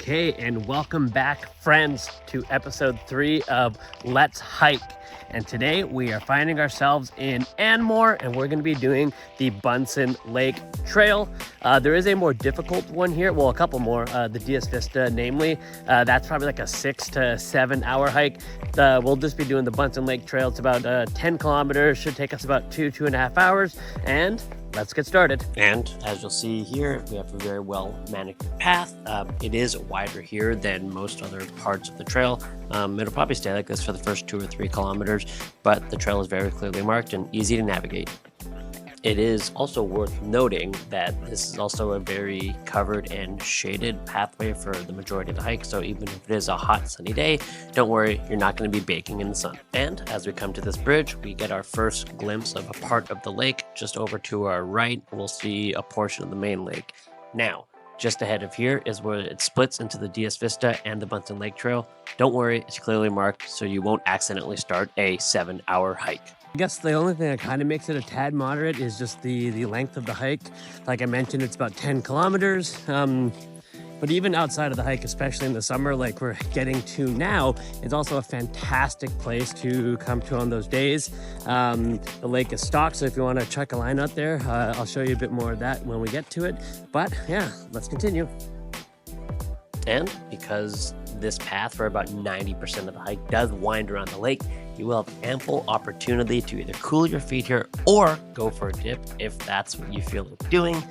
Okay, and welcome back, friends, to episode 3 of Let's Hike. And today we are finding ourselves in Anmore, and we're going to be doing the Buntzen Lake Trail. There is a more difficult one here, well, a couple more, the Dias Vista, namely. That's probably like a 6 to 7 hour hike. We'll just be doing the Buntzen Lake Trail. It's about 10 kilometers, should take us about 2.5 hours, and let's get started. And as you'll see here, we have a very well manicured path. It is wider here than most other parts of the trail. It'll probably stay like this for the first 2 or 3 kilometers, but the trail is very clearly marked and easy to navigate. It is also worth noting that this is also a very covered and shaded pathway for the majority of the hike, so even if it is a hot sunny day, don't worry, you're not going to be baking in the sun. And as we come to this bridge, we get our first glimpse of a part of the lake. Just over to our right, we'll see a portion of the main lake. Now, just ahead of here is where it splits into the Dias Vista and the Buntzen Lake Trail. Don't worry, it's clearly marked, so you won't accidentally start a 7-hour hike. I guess the only thing that kind of makes it a tad moderate is just the length of the hike. Like I mentioned, it's about 10 kilometers. But even outside of the hike, especially in the summer, like we're getting to now, it's also a fantastic place to come to on those days. The lake is stocked, so if you want to chuck a line out there, I'll show you a bit more of that when we get to it. But yeah, let's continue. And because this path for about 90% of the hike does wind around the lake, you will have ample opportunity to either cool your feet here or go for a dip if that's what you feel like doing.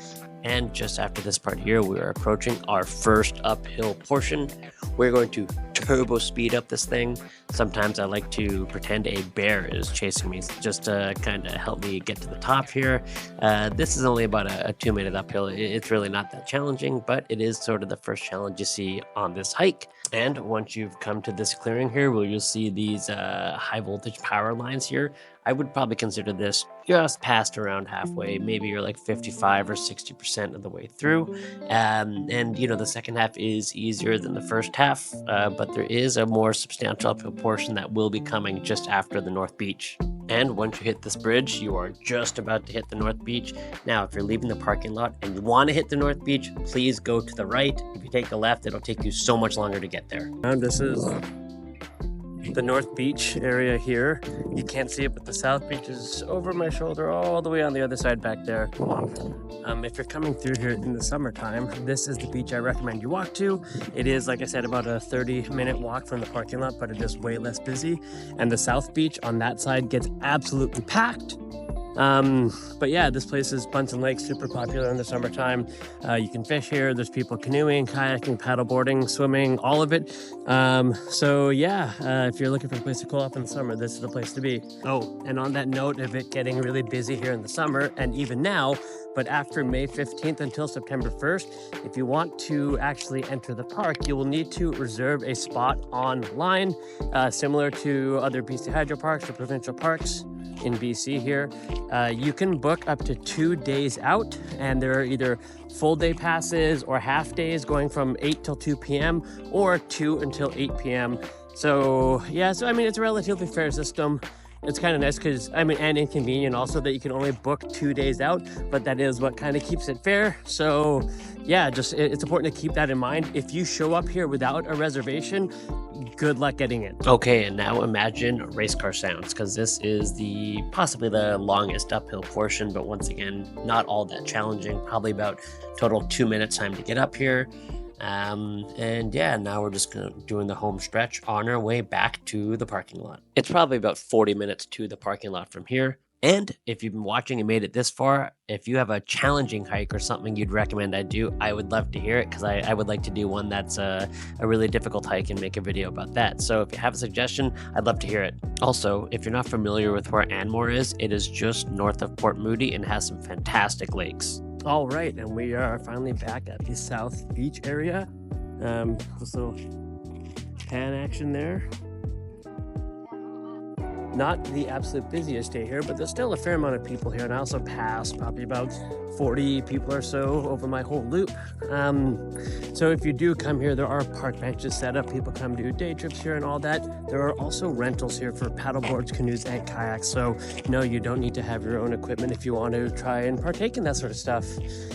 And just after this part here, we are approaching our first uphill portion. We're going to turbo speed up this thing. Sometimes I like to pretend a bear is chasing me just to kind of help me get to the top here. This is only about a 2-minute uphill. It's really not that challenging, but it is sort of the first challenge you see on this hike. And once you've come to this clearing here, where you'll see these high voltage power lines here, I would probably consider this just past around halfway. Maybe you're like 55 or 60% of the way through. And you know, the second half is easier than the first half, but there is a more substantial uphill portion that will be coming just after the North Beach. And once you hit this bridge, you are just about to hit the North Beach. Now, if you're leaving the parking lot and you want to hit the North Beach, please go to the right. If you take the left, it'll take you so much longer to get there. And this is the North Beach area here. You can't see it, but the South Beach is over my shoulder all the way on the other side back there. If you're coming through here in the summertime, this is the beach I recommend you walk to. It is, like I said, about a 30-minute walk from the parking lot, but it is way less busy. And the South Beach on that side gets absolutely packed. But yeah, this place is Buntzen Lake, super popular in the summertime. You can fish here. There's people canoeing, kayaking, paddleboarding, swimming, all of it. So yeah, if you're looking for a place to cool off in the summer, this is the place to be. Oh, and on that note of it getting really busy here in the summer, and even now, but after May 15th until September 1st, if you want to actually enter the park, you will need to reserve a spot online, similar to other BC hydro parks or provincial parks in BC here. You can book up to 2 days out, and there are either full day passes or half days going from 8 till 2 p.m. or 2 until 8 p.m. So yeah, so I mean, it's a relatively fair system. It's kind of nice because, I mean, and inconvenient also that you can only book 2 days out, but that is what kind of keeps it fair. So yeah, just it's important to keep that in mind. If you show up here without a reservation, good luck getting in. Okay, and now imagine race car sounds, because this is possibly the longest uphill portion, but once again, not all that challenging. Probably about total 2 minutes time to get up here. And yeah, now we're just doing the home stretch on our way back to the parking lot. It's probably about 40 minutes to the parking lot from here. And if you've been watching and made it this far, if you have a challenging hike or something you'd recommend I do, I would love to hear it, because I would like to do one that's a really difficult hike and make a video about that. So if you have a suggestion, I'd love to hear it. Also, if you're not familiar with where Anmore is, it is just north of Port Moody and has some fantastic lakes. All right, and we are finally back at the South Beach area. This little pan action there. Not the absolute busiest day here, but there's still a fair amount of people here, and I also passed probably about 40 people or so over my whole loop. So if you do come here, there are park benches set up. People come do day trips here and all that. There are also rentals here for paddle boards, canoes, and kayaks. So no, you don't need to have your own equipment if you want to try and partake in that sort of stuff.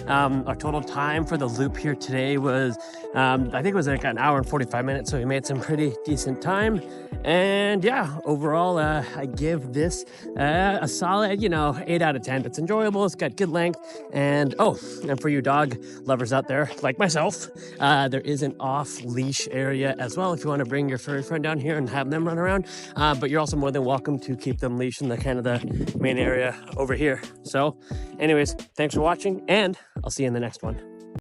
Our total time for the loop here today was, I think it was like an hour and 45 minutes. So we made some pretty decent time. And yeah, overall, I give this a solid, 8 out of 10. It's enjoyable. It's got good length. And and for you dog lovers out there like myself, there is an off-leash area as well if you want to bring your furry friend down here and have them run around. But you're also more than welcome to keep them leashed in the main area over here. So anyways, thanks for watching, and I'll see you in the next one.